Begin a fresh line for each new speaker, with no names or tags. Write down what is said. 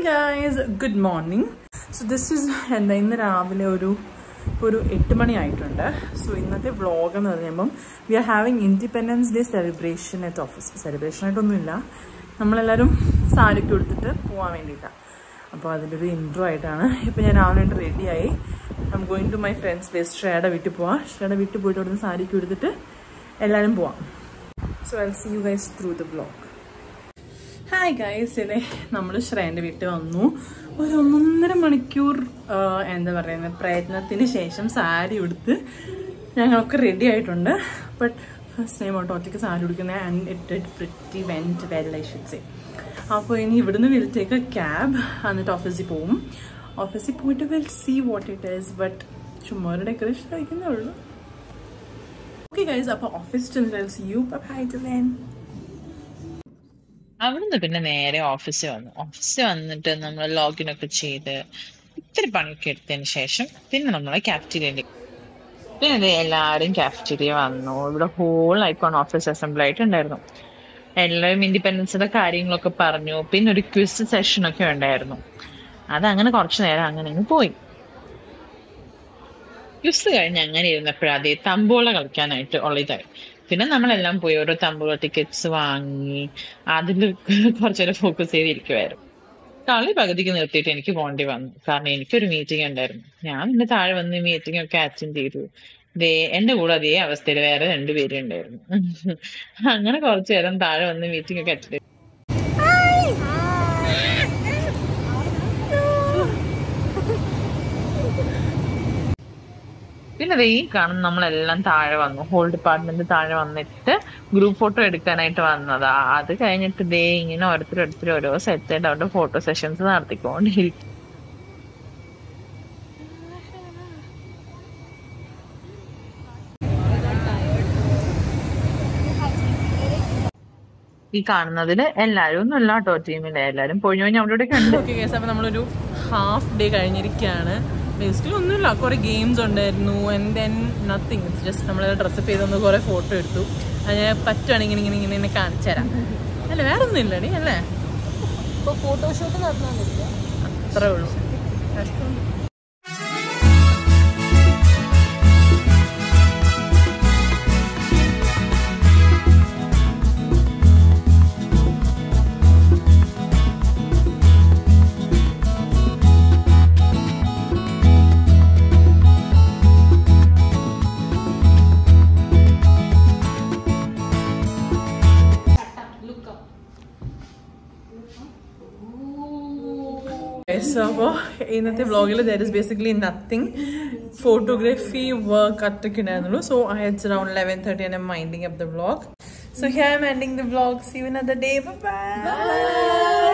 guys, good morning. So this is ഇന്ന് രാവിലെ ഒരു 8 മണി ആയിട്ടുണ്ട്. സോ ഇന്നത്തെ വ്ളോഗ് എന്ന് പറയുമ്പോൾ we are having independence day celebration at office. Celebration ആയിട്ടൊന്നുമില്ല, നമ്മളെല്ലാവരും സാരിക്ക് കൊടുത്തിട്ട് പോകാൻ വേണ്ടിയിട്ടാണ്. അപ്പോൾ അതിൻ്റെ ഒരു ഇൻട്രോ ആയിട്ടാണ്. ഇപ്പോൾ ഞാൻ രാവിലെ റെഡിയായി. I am going to my friends place. ശ്രേയുടെ വീട്ടിൽ പോവാം. ശ്രേയുടെ വീട്ടിൽ പോയിട്ട് അവിടുന്ന് സാരിക്ക് കൊടുത്തിട്ട് എല്ലാവരും പോവാം. So I will see you guys through the vlog. Hi guys, ഇതേ നമ്മൾ ശ്രേയൻ്റെ വീട്ടിൽ വന്നു. ഒരു 1.5 മണിക്കൂർ എന്താ പറയുന്നത് പ്രയത്നത്തിന് ശേഷം സാരി ഉടുത്ത് ഞങ്ങളൊക്കെ റെഡി ആയിട്ടുണ്ട്. ബട്ട് ഫസ്റ്റ് ടൈം ഓട്ടോ ഒറ്റയ്ക്ക് സാരി ഉടുക്കുന്നത് and it pretty went well I should say. അപ്പോൾ ഇനി ഇവിടുന്ന് വിൽ ടേക്ക് എ ക്യാബ്, എന്നിട്ട് ഓഫീസിൽ പോവും. ഓഫീസിൽ പോയിട്ട് will see what it is. But ചുമ്മാ ഒരു ഡെക്കറേഷൻ കഴിക്കുന്നേ ഉള്ളൂ. ഓക്കെ ഗൈസ്, അപ്പോൾ office see you. Bye till then.
അവിടുന്ന് പിന്നെ നേരെ ഓഫീസിൽ വന്നിട്ട് നമ്മൾ ലോഗിൻ ഒക്കെ ചെയ്ത് ഇത്തിരി പണിയൊക്കെ എടുത്തതിന് ശേഷം പിന്നെ നമ്മളെ കാഫറ്റീരിയയിലേക്ക്. പിന്നെ എല്ലാവരും കാഫറ്റീരിയ വന്നു. ഇവിടെ ഹോൾ ഐക്കോൺ ഓഫീസ് അസംബ്ലി ആയിട്ടുണ്ടായിരുന്നു. എല്ലാവരും ഇൻഡിപെൻഡൻസിന്റെ കാര്യങ്ങളൊക്കെ പറഞ്ഞു. പിന്നെ ഒരു ക്വിസ് സെഷനൊക്കെ ഉണ്ടായിരുന്നു. അതങ്ങനെ കുറച്ചു നേരം അങ്ങനെ പോയി. ക്വിസ് കഴിഞ്ഞ് അങ്ങനെ ഇരുന്നപ്പോഴും അതേ തമ്പോള കളിക്കാനായിട്ട് ഉള്ളതായി. പിന്നെ നമ്മളെല്ലാം പോയി ഓരോ തമ്പോള ടിക്കറ്റ്സ് വാങ്ങി അതിൽ കുറച്ചേരം ഫോക്കസ് ചെയ്തിരിക്കുമായിരുന്നു. കളി പകുതിക്ക് നിർത്തിയിട്ട് എനിക്ക് പോകേണ്ടി വന്നു. കാരണം എനിക്കൊരു മീറ്റിംഗ് ഉണ്ടായിരുന്നു. ഞാൻ പിന്നെ താഴെ വന്ന് മീറ്റിംഗ് ഒക്കെ അറ്റൻഡ് ചെയ്തു. എന്റെ കൂടെ അതേ അവസ്ഥയിൽ വേറെ 2 പേരും ഉണ്ടായിരുന്നു. അങ്ങനെ കുറച്ചു നേരം താഴെ വന്ന് മീറ്റിംഗ് ഒക്കെ അറ്റൻഡ് ചെയ്തു. പിന്നെ ഈ കാണുന്ന നമ്മളെല്ലാം താഴെ വന്നു. ഹോൾ ഡിപ്പാർട്ട്മെന്റ് താഴെ വന്നിട്ട് ഗ്രൂപ്പ് ഫോട്ടോ എടുക്കാനായിട്ട് വന്നതാ. അത് കഴിഞ്ഞിട്ട് ഇങ്ങനെ ഓരോരുത്തർ ഓരോ സെറ്റായിട്ട് അവരുടെ ഫോട്ടോ സെഷൻസ് നടത്തിക്കൊണ്ടിരിക്കും. ഈ കാണുന്നതില് എല്ലാരും ഒന്നും അല്ല കേട്ടോ ടീമിലെ. എല്ലാരും പോയി അവിടെ കണ്ടു.
അപ്പൊ നമ്മളൊരു ഹാഫ് ഡേ കഴിഞ്ഞിരിക്കുകയാണ്. ബേസിക്കലി ഒന്നുമില്ല, കുറെ ഗെയിംസ് ഉണ്ടായിരുന്നു. And then nothing. It's just നമ്മൾ ഡ്രസ്സപ്പ് ചെയ്തൊന്ന് കുറെ ഫോട്ടോ എടുത്തു. അത് പറ്റുവാണെങ്കിൽ ഇങ്ങനെ കാണിച്ചു തരാം. അല്ല വേറെ ഒന്നും ഇല്ലടി അല്ലേ? ഇപ്പോൾ ഫോട്ടോഷൂട്ട് നടന്നില്ല, അത്രേ ഉള്ളൂ. അപ്പോൾ ഇന്നത്തെ വ്ളോഗിൽ there is basically nothing. Photography work അത്രയ്ക്ക് ഉണ്ടായിരുന്നുള്ളൂ. So it's around 11:30 and I'm minding up the vlog. So here I'm ending the vlog. See you another day. Bye bye.